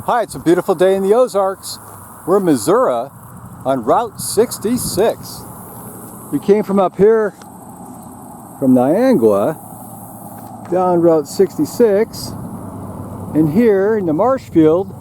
Hi, it's a beautiful day in the Ozarks. We're in Missouri on Route 66. We came from up here from Niangua down Route 66, and here in the Marshfield,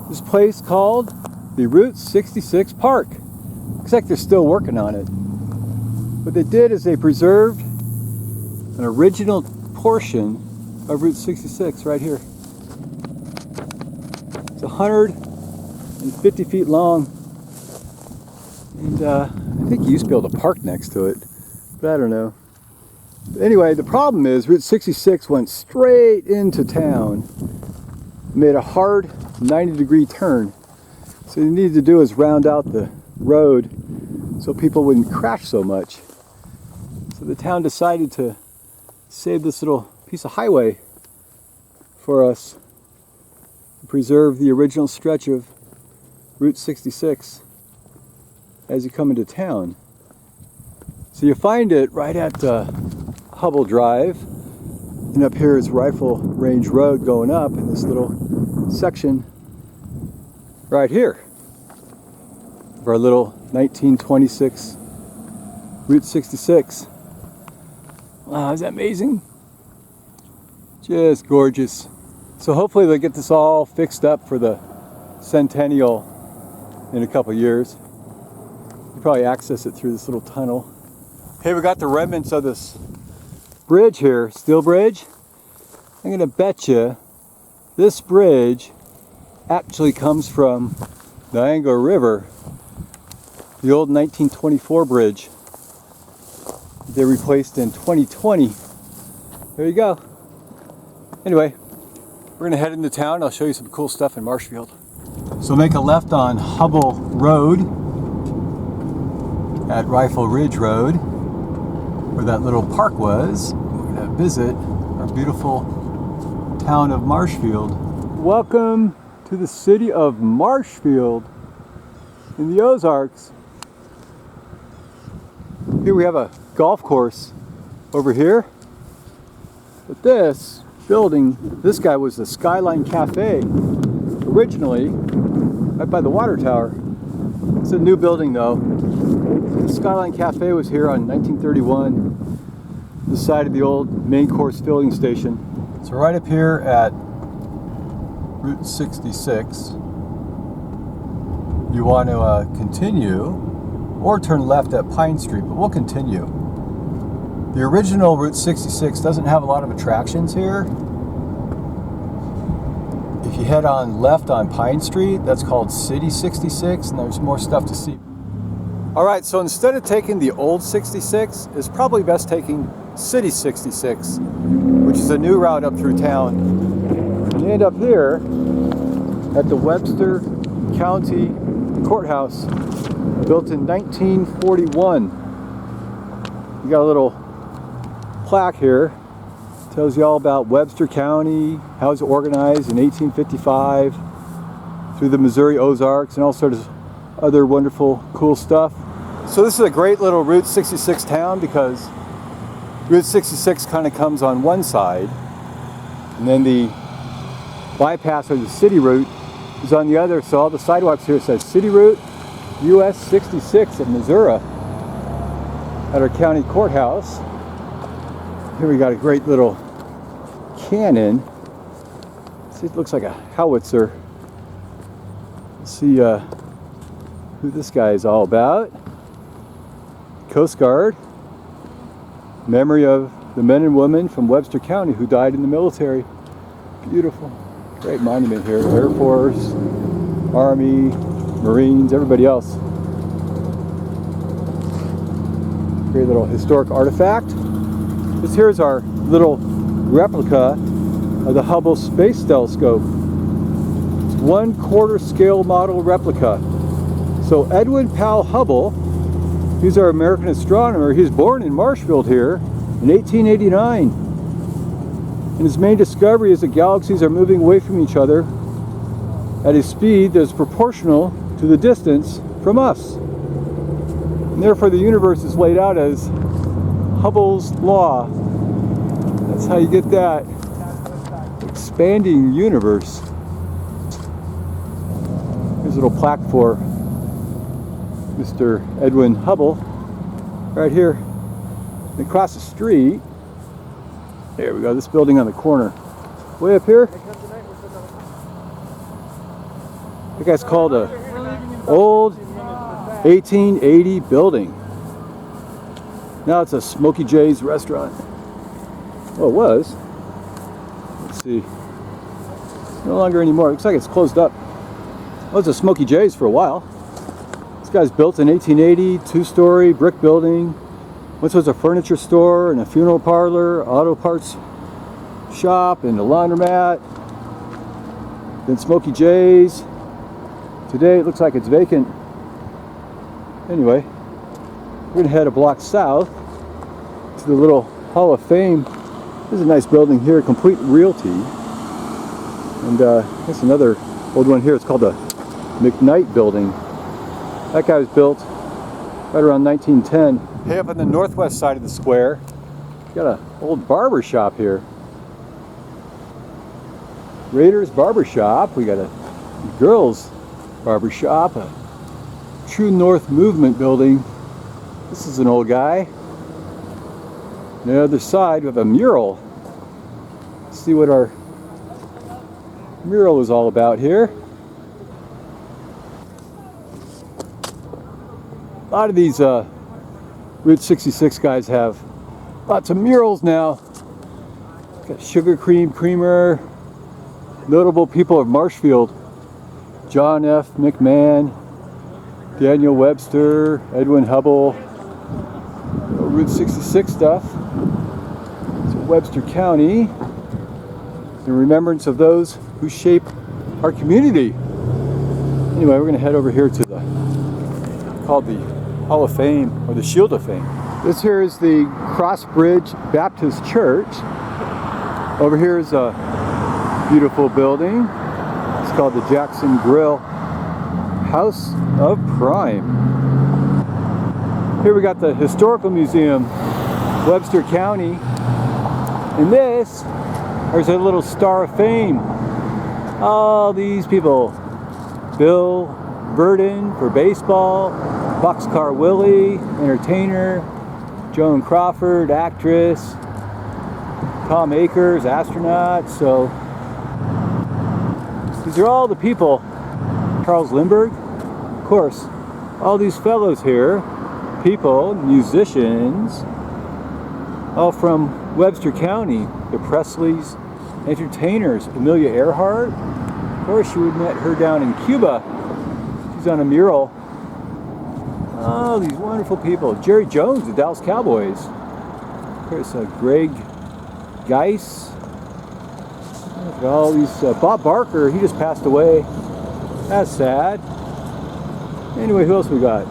this place called the Route 66 Park. Looks like they're still working on it. What they did is they preserved an original portion of Route 66 right here. It's 150 feet long, and I think you used to be able to park next to it, but I don't know. But anyway, the problem is Route 66 went straight into town, made a hard 90-degree turn. So what you need to do is round out the road so people wouldn't crash so much. So the town decided to save this little piece of highway for us, preserve the original stretch of Route 66 as you come into town. So you find it right at Hubble Drive, and up here is Rifle Range Road going up in this little section right here of our little 1926 Route 66. Wow, isn't that amazing? Just gorgeous. So hopefully they'll get this all fixed up for the centennial in a couple years. You probably access it through this little tunnel. Hey, we got the remnants of this bridge here, steel bridge. I'm gonna bet you this bridge actually comes from the Niangua River, the old 1924 bridge they replaced in 2020. There you go. Anyway, we're going to head into town. I'll show you some cool stuff in Marshfield. So make a left on Hubble Road at Rifle Ridge Road, where that little park was. We're going to visit our beautiful town of Marshfield. Welcome to the city of Marshfield in the Ozarks. Here we have a golf course over here. But this building, this guy was the Skyline Cafe originally, right by the water tower. It's a new building though. The Skyline Cafe was here on 1931, the side of the old main course filling station. So right up here at Route 66, you want to continue or turn left at Pine Street, but we'll continue. The original Route 66 doesn't have a lot of attractions here. If you head on left on Pine Street, that's called City 66, and there's more stuff to see. All right, so instead of taking the old 66, it's probably best taking City 66, which is a new route up through town. You end up here at the Webster County Courthouse, built in 1941. You got a little plaque here, tells you all about Webster County, how it was organized in 1855 through the Missouri Ozarks, and all sorts of other wonderful cool stuff. So this is a great little Route 66 town because Route 66 kind of comes on one side, and then the bypass or the city route is on the other. So all the sidewalks here says City Route US 66 of Missouri at our county courthouse. Here we got a great little cannon. See, it looks like a howitzer. Let's see who this guy is all about. Coast Guard. Memory of the men and women from Webster County who died in the military. Beautiful. Great monument here. Air Force, Army, Marines, everybody else. Great little historic artifact. This here is our little replica of the Hubble Space Telescope. It's 1/4 scale model replica. So Edwin Powell Hubble, he's our American astronomer. He was born in Marshfield here in 1889. And his main discovery is that galaxies are moving away from each other at a speed that is proportional to the distance from us. And therefore the universe is laid out as Hubble's law. That's how you get that expanding universe. There's a little plaque for Mr. Edwin Hubble right here. And across the street, there we go, this building on the corner. Way up here, that guy's called a old 1880 building. Now it's a Smokey J's restaurant. Well, it was. Let's see. No longer anymore. Looks like it's closed up. Well, it was a Smokey J's for a while. This guy's built in 1880, two-story brick building. Once was a furniture store and a funeral parlor, auto parts shop, and a laundromat. Then Smokey J's. Today it looks like it's vacant. Anyway, we're going to head a block south to the little Hall of Fame. There's a nice building here, Complete Realty. And there's another old one here. It's called the McKnight Building. That guy was built right around 1910. Hey, up on the northwest side of the square, got an old barber shop here. Raiders Barber Shop. We got a girls barber shop, a True North Movement building. This is an old guy. On the other side, we have a mural. Let's see what our mural is all about here. A lot of these Route 66 guys have lots of murals now. Got Sugar Cream Creamer, notable people of Marshfield, John F. McMahon, Daniel Webster, Edwin Hubble, Route 66 stuff. It's Webster County, in remembrance of those who shape our community. Anyway, we're going to head over here to the, called the Hall of Fame, or the Shield of Fame. This here is the Crossbridge Baptist Church. Over here is a beautiful building. It's called the Jackson Grill House of Prime. Here we got the Historical Museum, Webster County. And this, there's a little Star of Fame. All these people. Bill Burden for baseball, Boxcar Willie, entertainer, Joan Crawford, actress, Tom Akers, astronaut. So these are all the people. Charles Lindbergh, of course, all these fellows here, people, musicians, all from Webster County. The Presleys, entertainers. Amelia Earhart, of course, you would met her down in Cuba. She's on a mural. Oh, these wonderful people. Jerry Jones, the Dallas Cowboys. Of course, Greg Geis. Look at all these. Bob Barker, he just passed away. That's sad. Anyway, who else we got?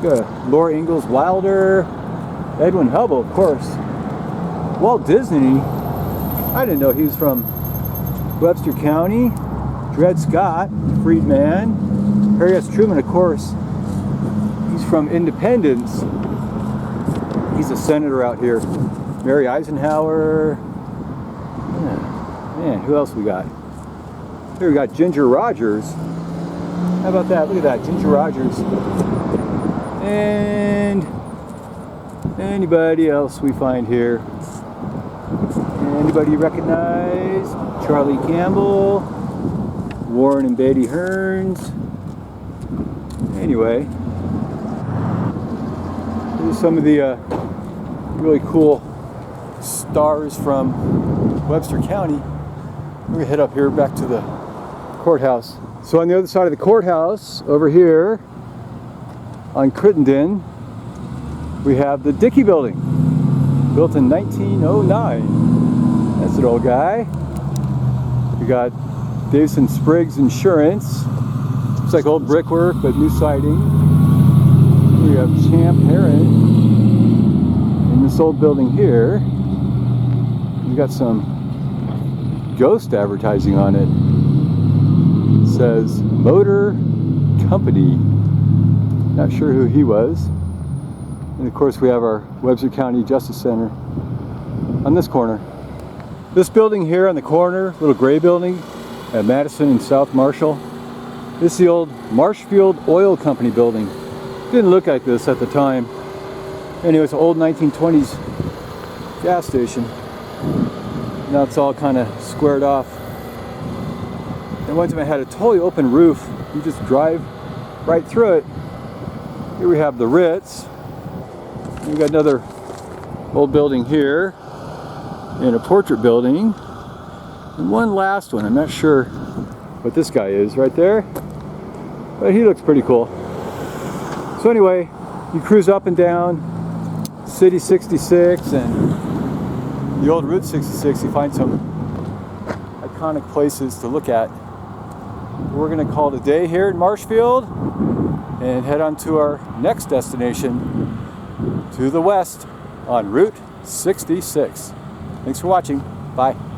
We got Laura Ingalls Wilder, Edwin Hubble, of course. Walt Disney. I didn't know he was from Webster County. Dred Scott, freedman. Harry S. Truman, of course. He's from Independence. He's a senator out here. Mary Eisenhower. Yeah. Man, who else we got? Here we got Ginger Rogers. How about that? Look at that, Ginger Rogers. And anybody else we find here? Anybody recognize? Charlie Campbell, Warren and Betty Hearns. Anyway, here's some of the really cool stars from Webster County. We're gonna head up here back to the courthouse. So on the other side of the courthouse, over here on Crittenden, we have the Dickey Building, built in 1909. That's an old guy. We got Davison Spriggs Insurance. Looks like old brickwork, but new siding. We have Champ Heron in this old building here. We got some ghost advertising on it. It says Motor Company. Not sure who he was. And of course we have our Webster County Justice Center on this corner. This building here on the corner, little gray building at Madison and South Marshall. This is the old Marshfield Oil Company building. Didn't look like this at the time. Anyway, it's an old 1920s gas station. Now it's all kind of squared off. And one time it had a totally open roof. You just drive right through it. Here we have the Ritz. We got another old building here, and a portrait building, and one last one. I'm not sure what this guy is right there, but he looks pretty cool. So anyway, you cruise up and down City 66 and the old Route 66. You find some iconic places to look at. We're going to call it a day here in Marshfield and head on to our next destination to the west on Route 66. Thanks for watching. Bye.